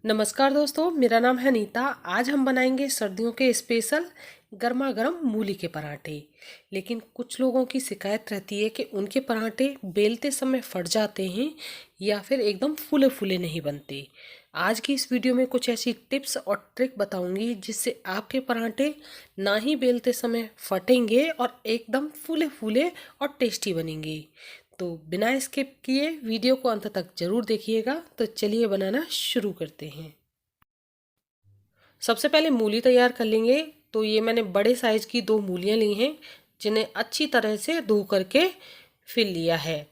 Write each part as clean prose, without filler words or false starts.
नमस्कार दोस्तों, मेरा नाम है नीता। आज हम बनाएंगे सर्दियों के स्पेशल गर्मा गर्म मूली के पराठे। लेकिन कुछ लोगों की शिकायत रहती है कि उनके पराठे बेलते समय फट जाते हैं या फिर एकदम फूले फूले नहीं बनते। आज की इस वीडियो में कुछ ऐसी टिप्स और ट्रिक बताऊंगी जिससे आपके पराठे ना ही बेलते समय फटेंगे और एकदम फूले फूले और टेस्टी बनेंगे। तो बिना स्किप किए वीडियो को अंत तक जरूर देखिएगा। तो चलिए बनाना शुरू करते हैं। सबसे पहले मूली तैयार कर लेंगे। तो ये मैंने बड़े साइज की 2 मूलियाँ ली हैं जिन्हें अच्छी तरह से धो करके फिल लिया है।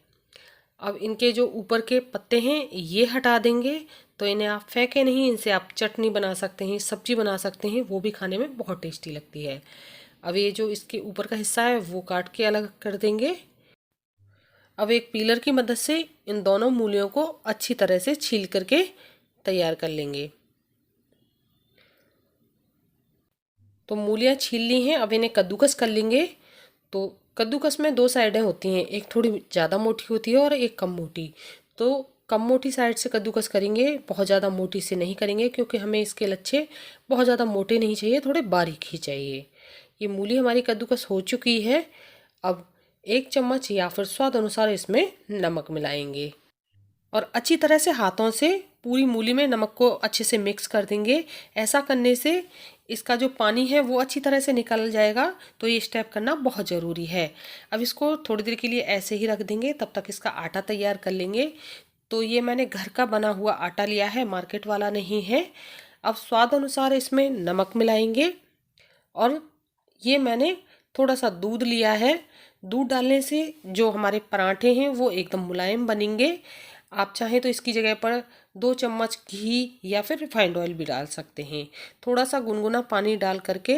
अब इनके जो ऊपर के पत्ते हैं ये हटा देंगे। तो इन्हें आप फेंके नहीं, इनसे आप चटनी बना सकते हैं, सब्जी बना सकते हैं, वो भी खाने में बहुत टेस्टी लगती है। अब ये जो इसके ऊपर का हिस्सा है वो काट के अलग कर देंगे। अब एक पीलर की मदद से इन दोनों मूलियों को अच्छी तरह से छील करके तैयार कर लेंगे। तो मूलियाँ छील ली हैं, अब इन्हें कद्दूकस कर लेंगे। तो कद्दूकस में 2 साइडें होती हैं, एक थोड़ी ज़्यादा मोटी होती है और एक कम मोटी। तो कम मोटी साइड से कद्दूकस करेंगे, बहुत ज़्यादा मोटी से नहीं करेंगे क्योंकि हमें इसके लच्छे बहुत ज़्यादा मोटे नहीं चाहिए, थोड़े बारीक ही चाहिए। ये मूली हमारी कद्दूकस हो चुकी है। अब 1 चम्मच या फिर स्वाद अनुसार इसमें नमक मिलाएंगे और अच्छी तरह से हाथों से पूरी मूली में नमक को अच्छे से मिक्स कर देंगे। ऐसा करने से इसका जो पानी है वो अच्छी तरह से निकल जाएगा। तो ये स्टेप करना बहुत ज़रूरी है। अब इसको थोड़ी देर के लिए ऐसे ही रख देंगे, तब तक इसका आटा तैयार कर लेंगे। तो ये मैंने घर का बना हुआ आटा लिया है, मार्केट वाला नहीं है। अब स्वाद अनुसार इसमें नमक मिलाएंगे और ये मैंने थोड़ा सा दूध लिया है। दूध डालने से जो हमारे पराठे हैं वो एकदम मुलायम बनेंगे। आप चाहें तो इसकी जगह पर 2 चम्मच घी या फिर रिफाइंड ऑयल भी डाल सकते हैं। थोड़ा सा गुनगुना पानी डाल करके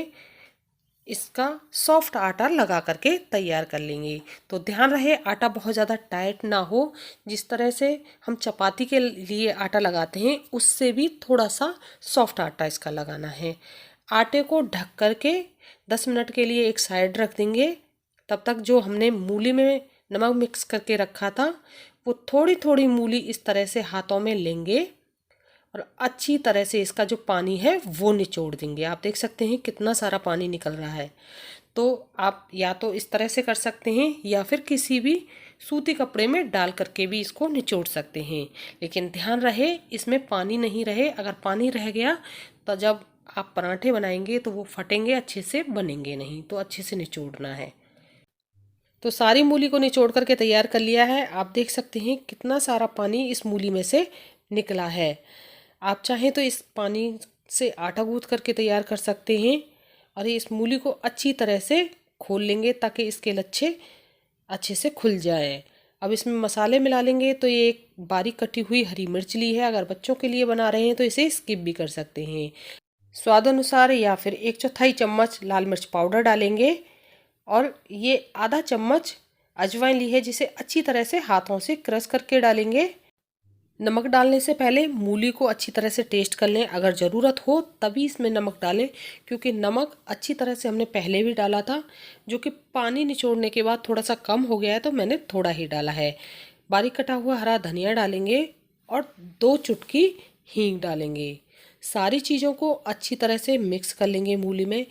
इसका सॉफ्ट आटा लगा करके तैयार कर लेंगे। तो ध्यान रहे आटा बहुत ज़्यादा टाइट ना हो। जिस तरह से हम चपाती के लिए आटा लगाते हैं उससे भी थोड़ा सा सॉफ्ट आटा इसका लगाना है। आटे को ढक करके 10 मिनट के लिए एक साइड रख देंगे। तब तक जो हमने मूली में नमक मिक्स करके रखा था वो थोड़ी थोड़ी मूली इस तरह से हाथों में लेंगे और अच्छी तरह से इसका जो पानी है वो निचोड़ देंगे। आप देख सकते हैं कितना सारा पानी निकल रहा है। तो आप या तो इस तरह से कर सकते हैं या फिर किसी भी सूती कपड़े में डाल करके भी इसको निचोड़ सकते हैं। लेकिन ध्यान रहे इसमें पानी नहीं रहे। अगर पानी रह गया तो जब आप पराठे बनाएंगे तो वो फटेंगे, अच्छे से बनेंगे नहीं। तो अच्छे से निचोड़ना है। तो सारी मूली को निचोड़ करके तैयार कर लिया है। आप देख सकते हैं कितना सारा पानी इस मूली में से निकला है। आप चाहें तो इस पानी से आटा गूंथ करके तैयार कर सकते हैं। और इस मूली को अच्छी तरह से खोल लेंगे ताकि इसके लच्छे अच्छे से खुल जाए। अब इसमें मसाले मिला लेंगे। तो ये एक बारीक कटी हुई हरी मिर्च ली है। अगर बच्चों के लिए बना रहे हैं तो इसे स्किप भी कर सकते हैं। स्वाद अनुसार या फिर 1/4 चम्मच लाल मिर्च पाउडर डालेंगे और ये आधा चम्मच अजवाइन ली है जिसे अच्छी तरह से हाथों से क्रश करके डालेंगे। नमक डालने से पहले मूली को अच्छी तरह से टेस्ट कर लें, अगर ज़रूरत हो तभी इसमें नमक डालें क्योंकि नमक अच्छी तरह से हमने पहले भी डाला था, जो कि पानी निचोड़ने के बाद थोड़ा सा कम हो गया है तो मैंने थोड़ा ही डाला है। बारीक कटा हुआ हरा धनिया डालेंगे और 2 चुटकी हींग डालेंगे। सारी चीज़ों को अच्छी तरह से मिक्स कर लेंगे मूली में।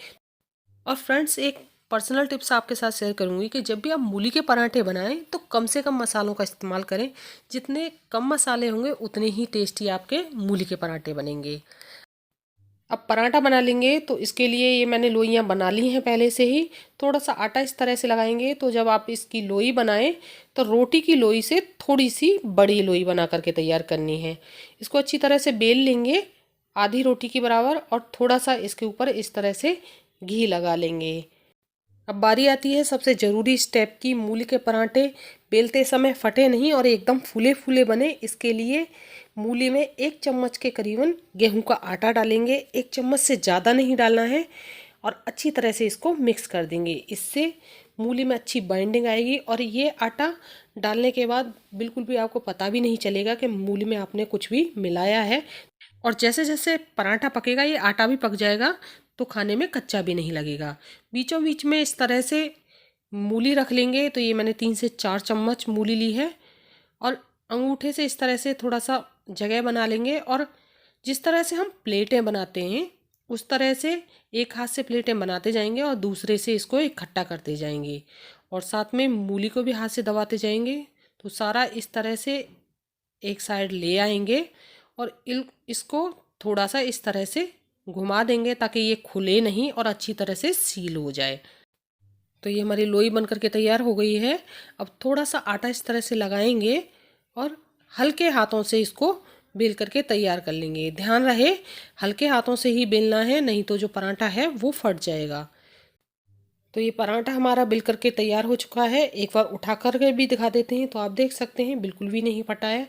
और फ्रेंड्स, एक पर्सनल टिप्स आपके साथ शेयर करूंगी कि जब भी आप मूली के पराठे बनाएं तो कम से कम मसालों का इस्तेमाल करें। जितने कम मसाले होंगे उतने ही टेस्टी आपके मूली के पराठे बनेंगे। अब पराठा बना लेंगे तो इसके लिए ये मैंने लोइयाँ बना ली हैं पहले से ही। थोड़ा सा आटा इस तरह से लगाएंगे तो जब आप इसकी लोई बनाएं तो रोटी की लोई से थोड़ी सी बड़ी लोई बना करके तैयार करनी है। इसको अच्छी तरह से बेल लेंगे आधी रोटी के बराबर और थोड़ा सा इसके ऊपर इस तरह से घी लगा लेंगे। अब बारी आती है सबसे ज़रूरी स्टेप की। मूली के पराठे बेलते समय फटे नहीं और एकदम फूले फूले बने। इसके लिए मूली में 1 चम्मच के करीबन गेहूं का आटा डालेंगे। 1 चम्मच से ज़्यादा नहीं डालना है और अच्छी तरह से इसको मिक्स कर देंगे। इससे मूली में अच्छी बाइंडिंग आएगी और ये आटा डालने के बाद बिल्कुल भी आपको पता भी नहीं चलेगा कि मूली में आपने कुछ भी मिलाया है। और जैसे जैसे पराठा पकेगा ये आटा भी पक जाएगा तो खाने में कच्चा भी नहीं लगेगा। बीचों बीच में इस तरह से मूली रख लेंगे। तो ये मैंने 3 से 4 चम्मच मूली ली है और अंगूठे से इस तरह से थोड़ा सा जगह बना लेंगे और जिस तरह से हम प्लेटें बनाते हैं उस तरह से एक हाथ से प्लेटें बनाते जाएंगे और दूसरे से इसको इकट्ठा करते जाएंगे और साथ में मूली को भी हाथ से दबाते जाएंगे। तो सारा इस तरह से एक साइड ले आएंगे और इसको थोड़ा सा इस तरह से घुमा देंगे ताकि ये खुले नहीं और अच्छी तरह से सील हो जाए। तो ये हमारी लोई बन करके तैयार हो गई है। अब थोड़ा सा आटा इस तरह से लगाएंगे और हल्के हाथों से इसको बेल करके तैयार कर लेंगे। ध्यान रहे हल्के हाथों से ही बेलना है, नहीं तो जो पराठा है वो फट जाएगा। तो ये पराठा हमारा बेल करके तैयार हो चुका है। एक बार उठा करके भी दिखा देते हैं तो आप देख सकते हैं बिल्कुल भी नहीं फटा है।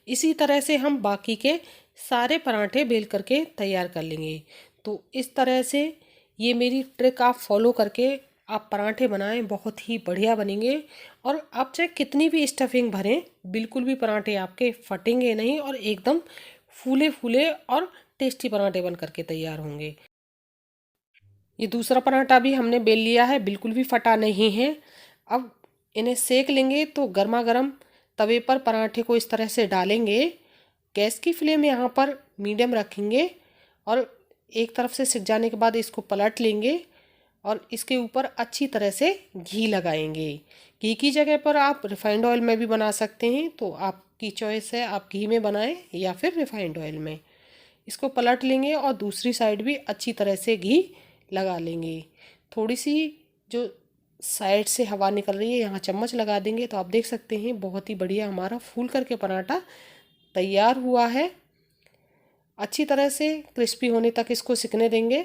इसी तरह से हम बाकी के सारे पराठे बेल करके तैयार कर लेंगे। तो इस तरह से ये मेरी ट्रिक आप फॉलो करके आप पराठे बनाएं, बहुत ही बढ़िया बनेंगे। और आप चाहे कितनी भी स्टफिंग भरें बिल्कुल भी पराठे आपके फटेंगे नहीं और एकदम फूले फूले और टेस्टी पराठे बन करके तैयार होंगे। ये दूसरा पराठा भी हमने बेल लिया है, बिल्कुल भी फटा नहीं है। अब इन्हें सेक लेंगे। तो गर्मा गर्म तवे पर पराठे को इस तरह से डालेंगे। गैस की फ्लेम यहाँ पर मीडियम रखेंगे और एक तरफ से सिक जाने के बाद इसको पलट लेंगे और इसके ऊपर अच्छी तरह से घी लगाएंगे। घी की जगह पर आप रिफाइंड ऑयल में भी बना सकते हैं, तो आपकी चॉइस है, आप घी में बनाएं या फिर रिफाइंड ऑयल में। इसको पलट लेंगे और दूसरी साइड भी अच्छी तरह से घी लगा लेंगे। थोड़ी सी जो साइड से हवा निकल रही है यहाँ चम्मच लगा देंगे तो आप देख सकते हैं बहुत ही बढ़िया हमारा फूल करके पराठा तैयार हुआ है। अच्छी तरह से क्रिस्पी होने तक इसको सिकने देंगे।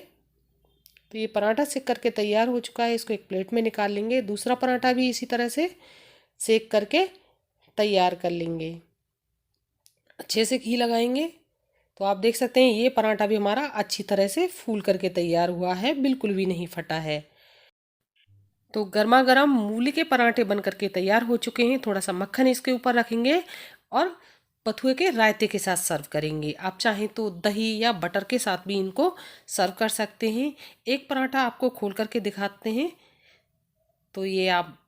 तो ये पराठा सिक करके तैयार हो चुका है। इसको एक प्लेट में निकाल लेंगे। दूसरा पराठा भी इसी तरह से सेक करके तैयार कर लेंगे। अच्छे से घी लगाएंगे तो आप देख सकते हैं ये पराठा भी हमारा अच्छी तरह से फूल करके तैयार हुआ है, बिल्कुल भी नहीं फटा है। तो गर्मा गर्म मूली के पराठे बन करके तैयार हो चुके हैं। थोड़ा सा मक्खन इसके ऊपर रखेंगे और बथुए के रायते के साथ सर्व करेंगे। आप चाहें तो दही या बटर के साथ भी इनको सर्व कर सकते हैं। एक पराठा आपको खोल करके दिखाते हैं। तो ये आप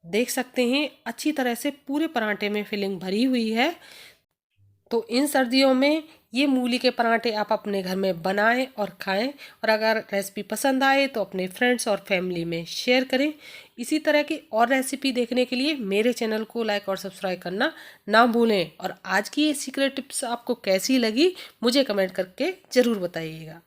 देख सकते हैं अच्छी तरह से पूरे पराठे में फिलिंग भरी हुई है। तो इन सर्दियों में ये मूली के पराठे आप अपने घर में बनाएं और खाएं। और अगर रेसिपी पसंद आए तो अपने फ्रेंड्स और फैमिली में शेयर करें। इसी तरह की और रेसिपी देखने के लिए मेरे चैनल को लाइक और सब्सक्राइब करना ना भूलें। और आज की ये सीक्रेट टिप्स आपको कैसी लगी मुझे कमेंट करके ज़रूर बताइएगा।